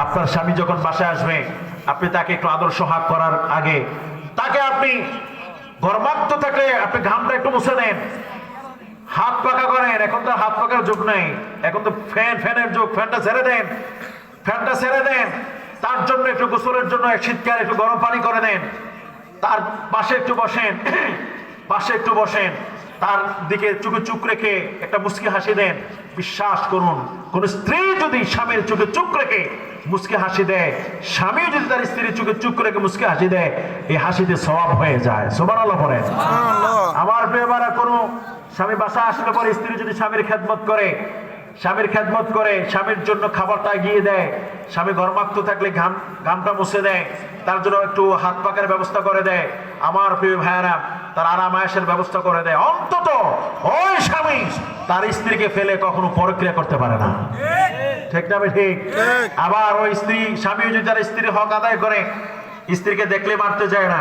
আপনার স্বামী যখন বাসায় আসবে আপনি তাকে একটু আদর সোহাগ করার আগে তাকে আপনি গর্মাক্ত থাকলে আপনি ঘামটা একটু মুছে দেন, হাত পাকা করেন। এখন তো হাত পাকার যুগ নেই, এখন তো ফ্যানের যুগ। ফ্যানটা ছেড়ে দেন, ফ্যানটা ছেড়ে দেন। তার জন্য একটু গোসলের জন্য শীতকালে একটু গরম পানি করে দেন। তার পাশে একটু বসেন, পাশে একটু বসেন, তার দিকে চোখে চোখ রেখে একটা মুচকি হাসি দেন। বিশ্বাস করুন, কোন স্ত্রী যদি স্বামীর চোখে চোখ রেখে মুচকি হাসি দেয়, স্বামী যদি তার স্ত্রীর চোখে চোখ রেখে মুচকি হাসি দেয়, এই হাসিতে সওয়াব হয়ে যায়। সুবহানাল্লাহ পড়েন। আমার প্রিয়বারা, কোন স্বামী বাসা আসলে পরে স্ত্রী যদি স্বামীর খেদমত করে, স্বামীর খেদমত করে, স্বামীর জন্য খাবারটা এগিয়ে দেয়, স্বামী গর্মাক্ত থাকলে ঘামটা মুছে দেয়, তার জন্য একটু হাত পাকের ব্যবস্থা করে দেয়, আমার প্রিয় ভাইয়েরা তার আরাম আয়েশের ব্যবস্থা করে দেয়, অন্তত ওই স্বামী তার স্ত্রীকে ফেলে কখনো পরক্রিয়া করতে পারে না। ঠিক না ঠিক? আবার ওই স্ত্রী, স্বামী যদি তার স্ত্রীর হক আদায় করে, স্ত্রীকে দেখলে মারতে যায় না।